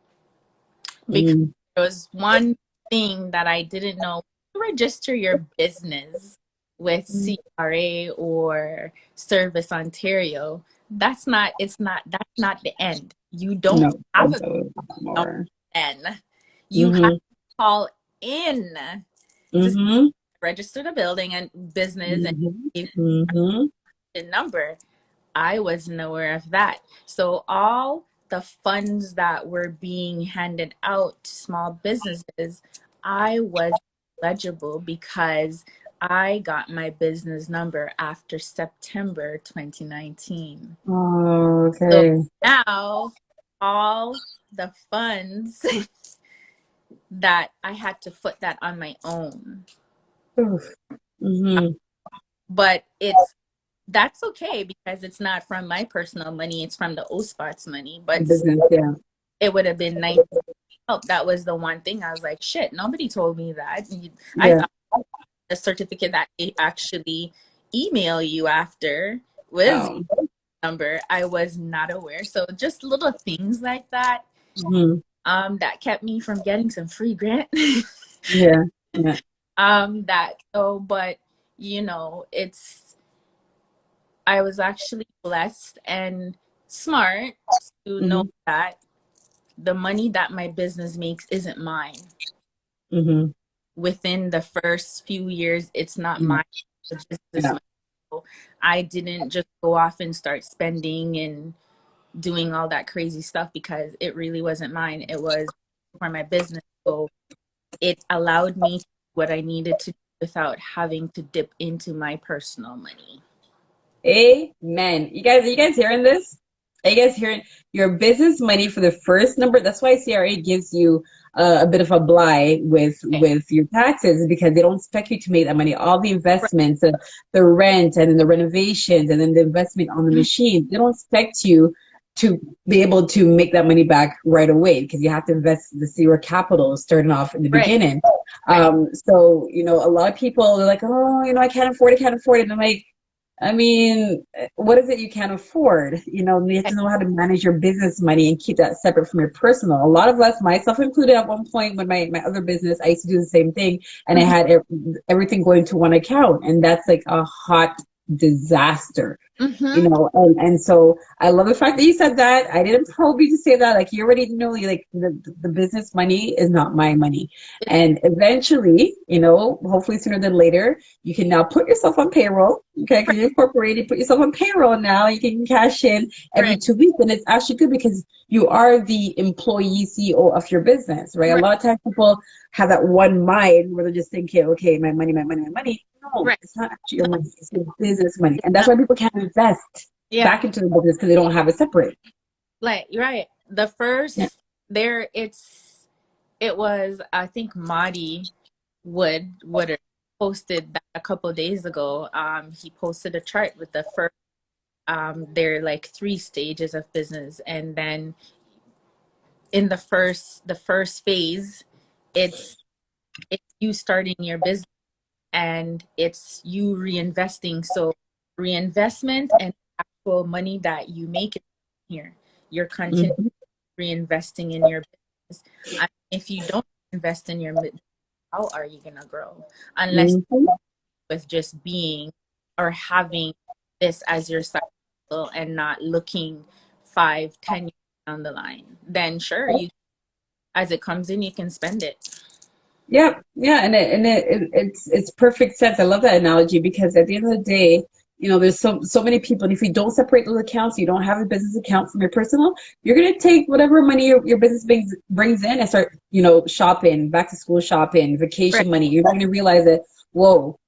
because there was one thing that I didn't know. You register your business with CRA or Service Ontario. That's not the end. You don't No. have a end. You have to call in to register the building and business and the number. I wasn't aware of that. So all the funds that were being handed out to small businesses, I was eligible because I got my business number after September 2019. Oh, So okay. now all the funds that I had to foot that on my own. Oof. Mm-hmm. But that's okay because it's not from my personal money, it's from the OSPAT's money. But Business, yeah. it would have been nice to help. That was the one thing I was like, shit, nobody told me that. I Yeah. thought the certificate that they actually email you after was Oh. number. I was not aware. So just little things like that, Mm-hmm. that kept me from getting some free grant. Yeah. Yeah. But it's I was actually blessed and smart to know Mm-hmm. that the money that my business makes isn't mine. Mm-hmm. Within the first few years, it's not Yeah. mine. It's just this Yeah. money. So I didn't just go off and start spending and doing all that crazy stuff because it really wasn't mine. It was for my business. So it allowed me to do what I needed to do without having to dip into my personal money. Amen. You guys hearing this? Are you guys hearing your business money for the first number? That's why CRA gives you a bit of a blight Okay. with your taxes because they don't expect you to make that money. All the Right. investments, the rent, and then the renovations, and then the investment on the machine. They don't expect you to be able to make that money back right away because you have to invest the zero capital starting off in the Right. beginning. Right. So a lot of people are like, oh, I can't afford it, can't afford it. And I'm like, I mean, what is it you can't afford? You have to know how to manage your business money and keep that separate from your personal. A lot of us, myself included, at one point when my other business, I used to do the same thing, and I Mhm. had everything going to one account, and that's like a hot disaster. Mhm. And so I love the fact that you said that. I didn't probe you to say that. Like, you already know, like, the business money is not my money. And eventually, hopefully sooner than later, you can now put yourself on payroll. Okay. Because you're incorporated, put yourself on payroll now. You can cash in every Right. 2 weeks. And it's actually good because you are the employee CEO of your business, right? A Right. lot of times people have that one mind where they're just thinking, okay, my money, my money, my money. No, Right. it's not actually your money. It's your business money. And that's why people can't invest Yeah. back into the business because they don't have it separate. Like, right. The Yeah. first there it was, I think Marty would have posted that a couple of days ago. He posted a chart with the first there are like three stages of business, and then in the first phase, it's it's you starting your business and it's you reinvesting. So reinvestment and actual money that you make here, you're continuing Mhm. reinvesting in your business. And if you don't invest in your business, how are you gonna grow? Unless Mhm. with just being or having this as your side hustle and not looking 5, 10 years down the line, then sure, you as it comes in, you can spend it. Yeah, yeah, it's perfect sense. I love that analogy because at the end of the day, there's so many people, and if you don't separate those accounts, you don't have a business account from your personal, you're gonna take whatever money your business brings in and start, shopping, back to school shopping, Right, vacation money. You're not gonna realize that, whoa,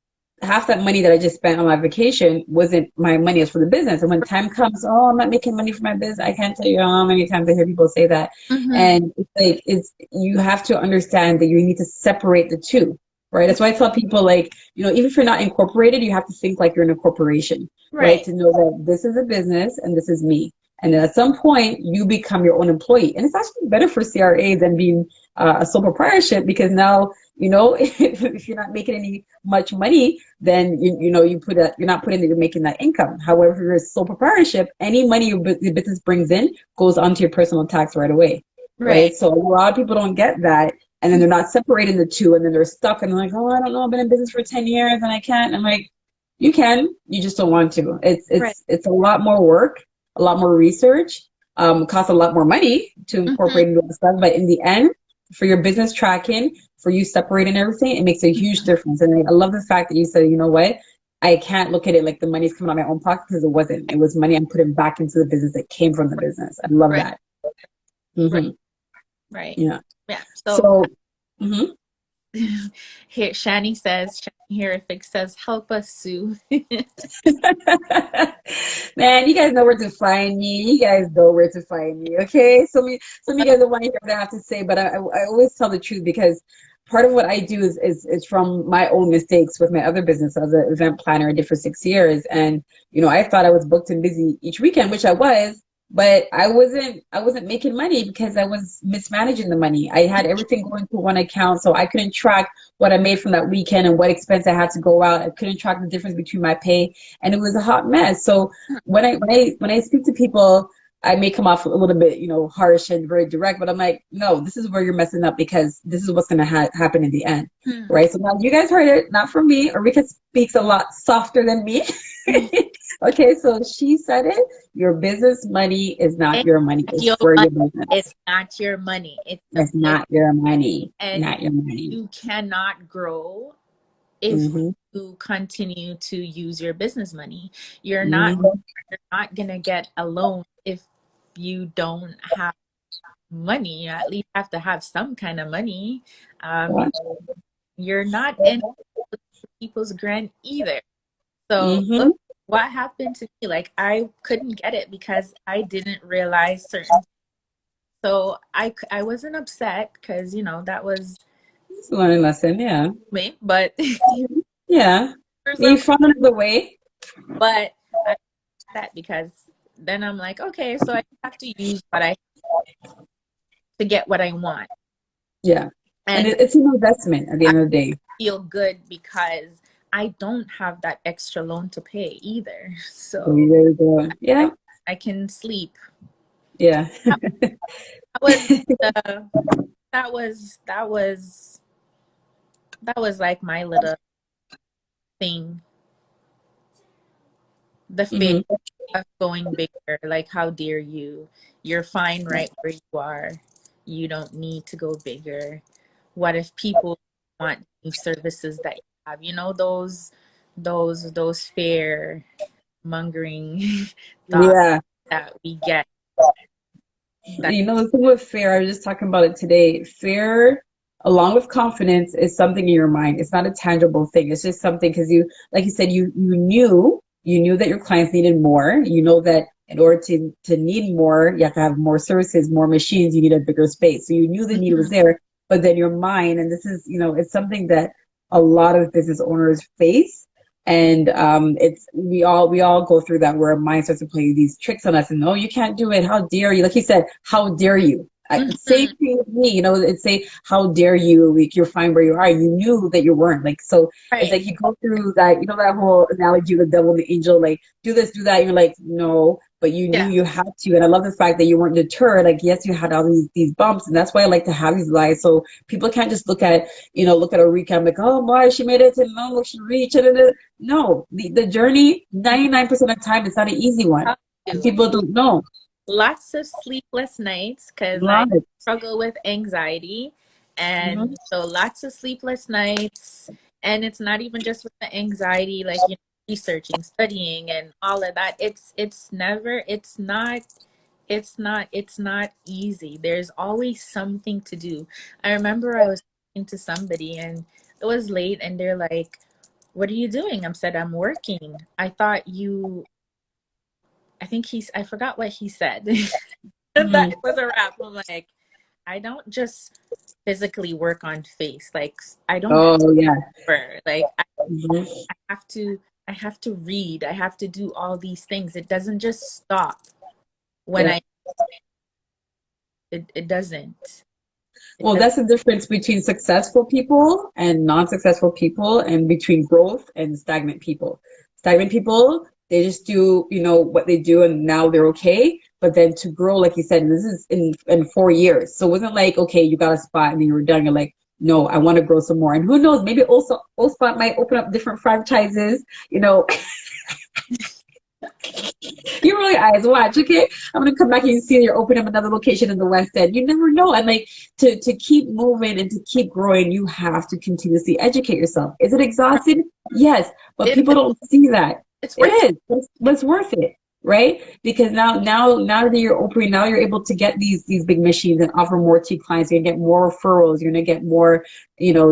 half that money that I just spent on my vacation wasn't my money, it's for the business. And when time comes, oh, I'm not making money for my business. I can't tell you how many times I hear people say that. mm-hmm. And it's like, you have to understand that you need to separate the two, right? That's why I tell people, like, even if you're not incorporated, you have to think like you're in a corporation, right? Right, To know that this is a business and this is me. And then at some point, you become your own employee. And it's actually better for CRA than being a sole proprietorship because now, if you're not making any much money, then you're not putting that you're making that income. However, if you're a sole proprietorship, any money your business brings in goes onto your personal tax right away, right, right? So a lot of people don't get that, and then they're not separating the two, and then they're stuck, and they're like, oh, I don't know, I've been in business for 10 years and I can't. I'm like, you can, you just don't want to. It's right. it's it's a lot more work, a lot more research, costs a lot more money to Mm-hmm. incorporate into the stuff, but in the end, for your business tracking, for you separating everything, it makes a huge difference. And I love the fact that you said, you know what? I can't look at it like the money's coming out of my own pocket because it wasn't. It was money I'm putting back into the business that came from the business. I love Right. that. Right. Mm-hmm. Right. Yeah. Yeah. So So, mhm. here, Shani says, Shani Herific says, help us, Sue. Man, you guys know where to find me. You guys know where to find me. Okay. Some of you guys don't want to hear what I have to say, but I always tell the truth because part of what I do is from my own mistakes with my other business. I was an event planner. I did for 6 years, and I thought I was booked and busy each weekend, which I was. But I wasn't making money because I was mismanaging the money. I had everything going to one account, so I couldn't track what I made from that weekend and what expense I had to go out. I couldn't track the difference between my pay, and it was a hot mess. So when I speak to people, I may come off a little bit, harsh and very direct, but I'm like, no, this is where you're messing up because this is what's going to happen in the end, right? So now you guys heard it, not from me. Orica speaks a lot softer than me. Okay, so she said it. Your business money is not It's your money. not It's your for money. your business. It's not your money. It's the It's business. not your money. And Not your money. you cannot grow if Mm-hmm. you continue to use your business money. You're not Mm-hmm. you're not gonna get a loan if you don't have money. You at least have to have some kind of money. You, you're not in people's grant either. So Mm-hmm. look what happened to me. Like I couldn't get it because I didn't realize certain. So I wasn't upset because that was It's a learning lesson, yeah. me, but Yeah. for You some, found another way. but I that because then I'm like, okay, so I have to use what I to get what I want, Yeah. And and it's an investment at the I end of the day. feel good because I don't have that extra loan to pay either. There So you go. I Yeah. I can sleep. Yeah. That was the that was like my little thing, the fear Hmm. of going bigger. Like, how dare you? You're fine right where you are. You don't need to go bigger. What if people want new services that you have? Those fear mongering thoughts Yeah. that we get. That The thing with fear, I was just talking about it today. Fear, along with confidence, is something in your mind. It's not a tangible thing. It's just something because like you said, you knew that your clients needed more. You know that in order to need more, you have to have more services, more machines. You need a bigger space. So you knew the need was Mhm. there, but then your mind, and this is, it's something that a lot of business owners face. And it's we all go through that where our mind starts to play these tricks on us, and no, you can't do it. How dare you? Like you said, how dare you? Same Mhm. thing with me, it's say, how dare you? Like you're fine where you are. You knew that you weren't. Like so, it's Right. like you go through that, that whole analogy of the devil and the angel, like do this, do that. You're like, no, but you knew Yeah. you had to. And I love the fact that you weren't deterred. Like yes, you had all these bumps, and that's why I like to have these lives so people can't just look at a recap like, oh my, she made it to no, she reached it. No, the journey, 99% of the time, it's not an easy one. How And do people don't know. lots of sleepless nights because I Lot. struggle with anxiety. Mhm. And so lots of sleepless nights. And it's not even just with the anxiety, like, researching, studying, and all of that. It's not easy. There's always something to do. I remember I was talking to somebody and it was late and they're like, what are you doing? I said, I'm working. I forgot what he said. That Mhm. it was a wrap. I'm like, I don't just physically work on face. Like I don't Oh yeah. remember. Like Mhm. I have to I have to read. I have to do all these things. It doesn't just stop when Yeah. it doesn't. It Well, does that's the difference between successful people and non-successful people, and between growth and stagnant people. Stagnant people, they just do, what they do, and now they're okay. But then to grow, like you said, and this is in 4 years. So it wasn't like, okay, you got a spot and then you were done. You're like, no, I want to grow some more. And who knows, maybe also spot might open up different franchises, You roll your eyes. Watch, okay? I'm gonna come back and you see you're opening up another location in the West End. You never know. And like to keep moving and to keep growing, you have to continuously educate yourself. Is it exhausting? Yes, but it people is. don't see that. It's It worth it. is, but it's worth it. right? Because now that you're opening, now you're able to get these big machines and offer more to clients. You're gonna get more referrals. You're gonna get more,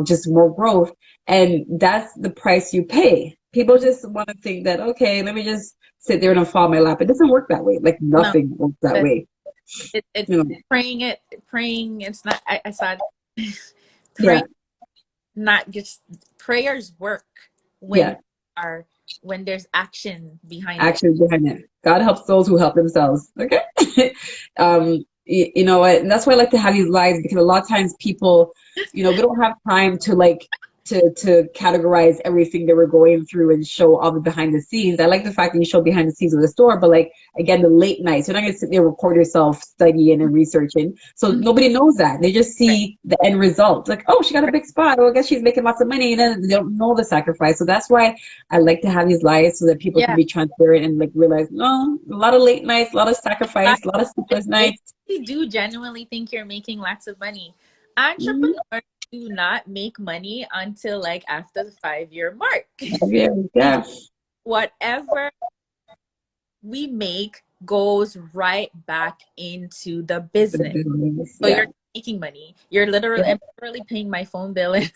just more growth, and that's the price you pay. People just want to think that, okay, let me just sit there and fall in my lap. It doesn't work that way. Like No, nothing works that but way. it's You know, praying. It's not. I saw yeah, praying, not just prayers work when yeah. are when there's action behind it. Action behind it. God helps those who help themselves. Okay. You know what? And that's why I like to have these lives, because a lot of times people, we don't have time to like to categorize everything that we're going through and show all the behind the scenes. I like the fact that you show behind the scenes of the store, but like again, the late nights, you're not gonna sit there, record yourself studying and researching. So Mhm. nobody knows that. They just Right, see the end result. Like, oh, she got a right. big spot. Oh, I guess she's making lots of money. And then they don't know the sacrifice. So that's why I like to have these lives, so that people can Yeah. be transparent and like realize, no, a lot of late nights, a lot of I, sacrifice, a lot of sleepless they nights. do genuinely think you're making lots of money. Mhm. Entrepreneurs do not make money until like after the 5-year mark. Yeah, We yeah. whatever we make goes right back into the For the business. business. So Yeah, you're making money. You're literally, yeah, I'm literally paying my phone bill and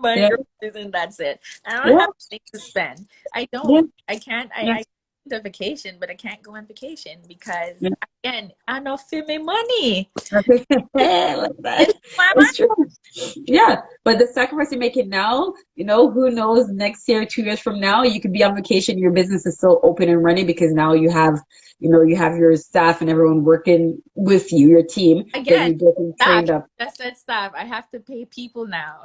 my yeah, groceries, and that's it. I don't yeah, have things to spend. I yeah, don't. I can't. yeah. I go on vacation, but I can't go on vacation because Yeah. again, I don't feel my money. Like that. It's my money. It's true. Yeah, but the sacrifice you're making now, who knows, next year, 2 years from now, you could be on vacation, your business is still open and running, because now you have your staff and everyone working with you, your team, that Again, you get them staff. trained up. Just said staff. I have to pay people now.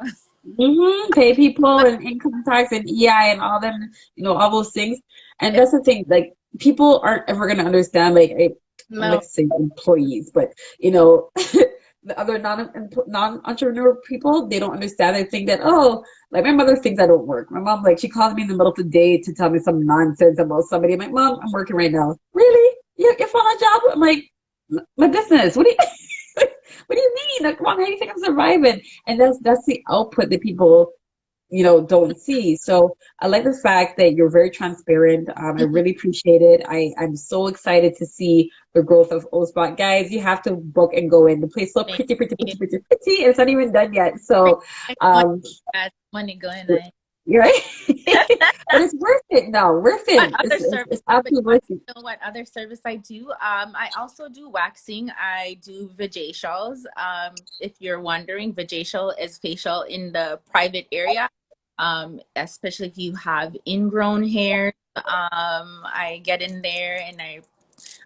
Pay people and income tax and EI and all them, all those things. And It's that's the thing, like people aren't ever gonna understand. Like I'm no. like saying employees, but the other non-entrepreneur people, they don't understand. They think that, oh, like my mother thinks I don't work. My mom, like, she calls me in the middle of the day to tell me some nonsense about somebody. I'm like, Mom, I'm working right now. Really? You found a job? I'm like, my business. What do you what do you mean? Like, come on, how do you think I'm surviving? And that's the output that people, don't see. So I like the fact that you're very transparent. I really appreciate it. I'm so excited to see the growth of Ospot. Guys, you have to book and go in. The place is so pretty, pretty, pretty, pretty, pretty. It's not even done yet. So, Money, um, money going on. you're right. But it's worth it now. Worth What it. other It's services? But you absolutely want worth to it. know what other service I do? I also do waxing. I do Vagisil. If you're wondering, Vagisil is facial in the private area. Especially if you have ingrown hair. I get in there and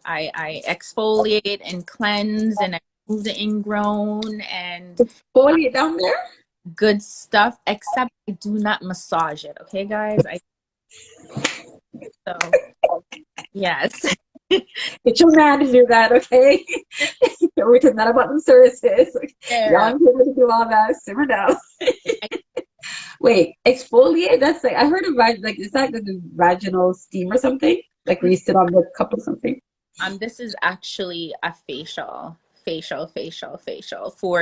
I exfoliate and cleanse and I remove the ingrown and Exfoliate down there. good stuff. Except I do not massage it. Okay, guys. So yes. Get your man to do that, okay? It's not about the services. Y'all Yeah. ain't here to do all that. Simmer down. Wait, exfoliate? That's like, I heard of like, is that like the vaginal steam or something? Like where you sit on the cup or something? This is actually a facial for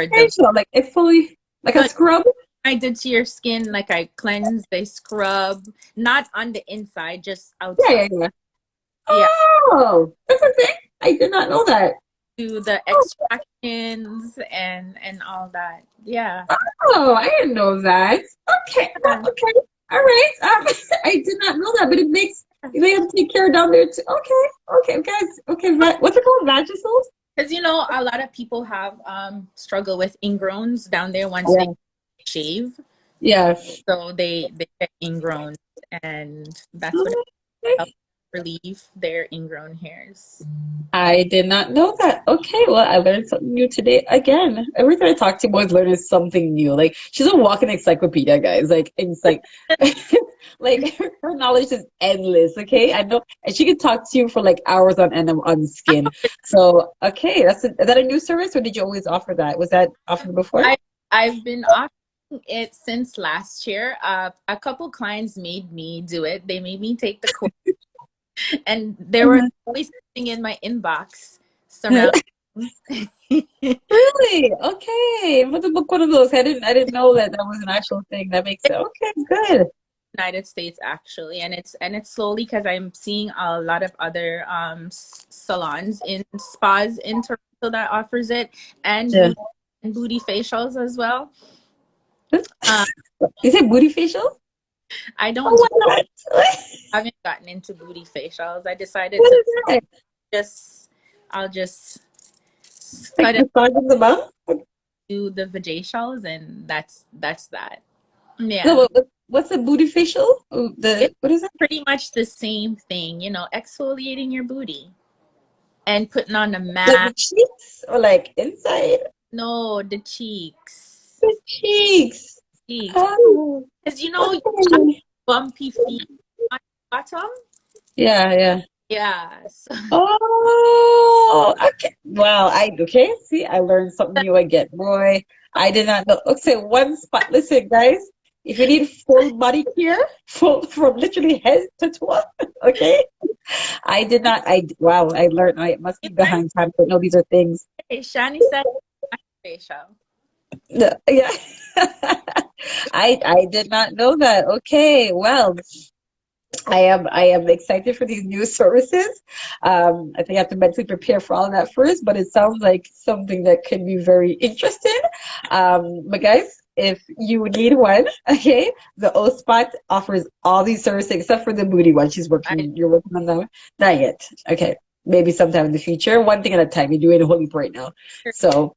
the Facial, like exfoliate, like a good scrub? I did to your skin. Like I cleanse, they scrub, not on the inside, just Yeah, outside. yeah, yeah. Yeah, Oh, that's a thing. I did not know that. do the Oh, extractions and all that. Yeah. oh, I didn't know that. Okay, Yeah. okay, all right. I did not know that, but it makes they have to take care down there too. Okay, okay, guys. Okay, what's it called? Vagisil? Because a lot of people have struggle with ingrowns down there once they Yeah, shave. yeah. So they get ingrown and that's what it Okay. helps relieve their ingrown hairs. I did not know that. Okay, well, I learned something new today again. Every time I talk to you, I'm always learning something new. Like she's a walking encyclopedia, guys. Like it's like her knowledge is endless. Okay, I know, and she could talk to you for like hours on end on skin. So, okay, is that a new service, or did you always offer that? Was that offered before? I I've been offering it since last year. A couple clients made me do it. They made me take the course, and they were Mhm. always sitting in my inbox surrounding. Really? Okay, I'm going to book one of those. I didn't know that that was an actual thing. That makes sense. Okay, good. United States actually, and it's slowly because I'm seeing a lot of other salons in spas in Toronto that offers it, and Yeah. booty facials as well. Um, You say booty facial? I don't Oh, do what? I haven't gotten into booty facials. I decided What to is that? just I'll just Like cut it, massaging the mouth? do the vajacials, and that's that. No, Yeah, what's a booty facial? Oh, it's what is it? pretty much the same thing, exfoliating your booty and putting on a Like the mask. cheeks or like inside No, the cheeks. the cheeks? Cheeks. Oh, Because you have okay. bumpy feet on the bottom. Yeah, yeah. Yeah. So Oh, okay. Well, okay. See, I learned something new again. Boy, I did not know. Okay, one spot. Listen, guys, if you need full body care, full from literally head to toe, okay. I did not. Wow, I learned. I must you be learn. behind time to know these are things. Hey, Shani said facial. Yeah. I did not know that. Okay, well, I am excited for these new services. I think I have to mentally prepare for all of that first, but it sounds like something that could be very interesting. But guys, if you need one, okay, the O Spot offers all these services except for the booty one. I You're working on that one? Not yet. Okay. Maybe sometime in the future. One thing at a time. You're doing a whole heap right now. So,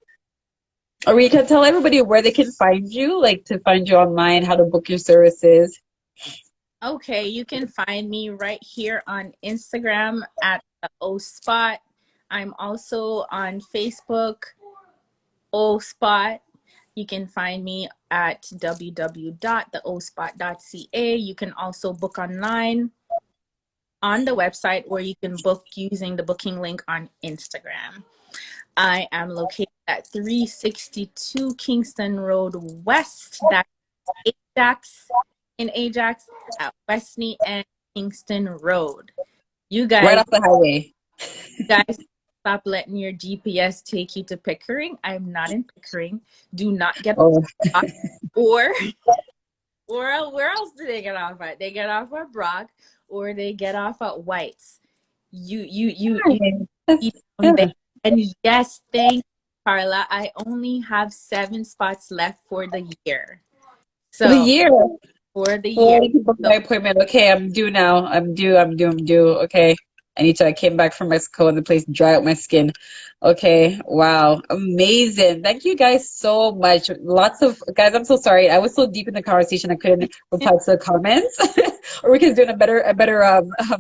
or you can tell everybody where they can find you, like to find you online, how to book your services. Okay, you can find me right here on Instagram at the O Spot. I'm also on Facebook, O Spot. You can find me at www.theospot.ca. You can also book online on the website, or you can book using the booking link on Instagram. I am located at 362 Kingston Road West. That's Ajax in Ajax at Westney and Kingston Road. You Right guys, off the highway. guys, stop letting your GPS take you to Pickering. I'm not in Pickering. Do not get Oh, off. Or where else do they get off at? They get off at Brock, or they get off at White's. You That's, see down there. yeah. And yes, thank you, Carla. I only have 7 spots left for the year. For the So year. for the Well, year. I can book So my appointment. Okay, I'm due now. I'm due. Okay. I came back from Mexico and the place dry out my skin. Okay. Wow. Amazing. Thank you guys so much. Lots of guys, I'm so sorry. I was so deep in the conversation I couldn't reply to the comments. Or we could doing a better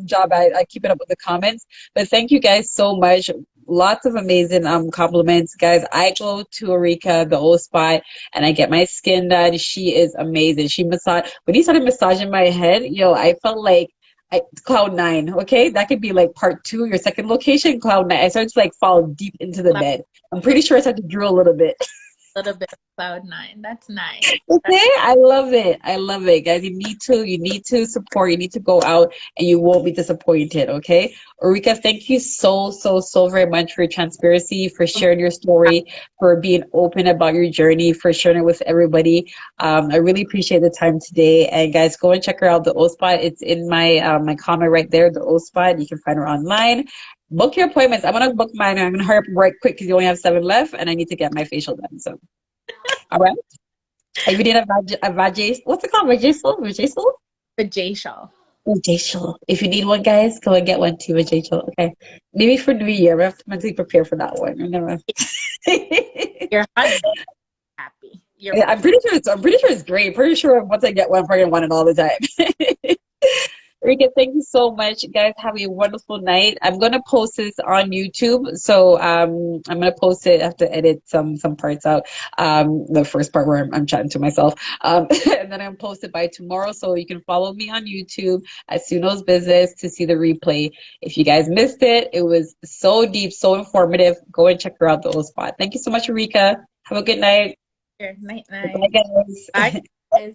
job at keeping up with the comments. But thank you guys so much. Lots of amazing compliments, guys. I go to Orica, the old spot, and I get my skin done. She is amazing. When he started massaging my head, I felt like cloud nine. Okay, that could be like part two, your second location, cloud nine. I started to like fall deep into the a bed. I'm pretty sure I started to drill a little bit. little bit of cloud 9. That's nice. Okay, I love it. I love it, guys. You need to support. You need to go out, and you won't be disappointed. Okay, Orica, thank you so, so, so very much for your transparency, for sharing your story, for being open about your journey, for sharing it with everybody. I really appreciate the time today. And guys, go and check her out. The O Spot. It's in my comment right there. The O Spot. You can find her online. Book your appointments. I'm gonna book mine. I'm gonna hurry up right quick because you only have 7 left, and I need to get my facial done. So, all right. If you need what's it called? Vagisil? Vagisil? The J Shaw. Vagisil. If you need one, guys, go and get one too, Vagisil. Okay. Maybe for New Year, we have to mentally prepare for that one. Your husband happy. Your Yeah, I'm pretty sure it's great. Pretty sure once I get one, I'm probably gonna want it all the time. Rika, thank you so much. Guys, have a wonderful night. I'm gonna post this on YouTube. So I'm gonna post it. I have to edit some parts out. The first part where I'm chatting to myself. And then I'm post it by tomorrow. So you can follow me on YouTube at Suno's Business to see the replay. If you guys missed it, it was so deep, so informative. Go and check her out, the old spot. Thank you so much, Rika. Have a good night. night Bye, night. guys. Bye guys.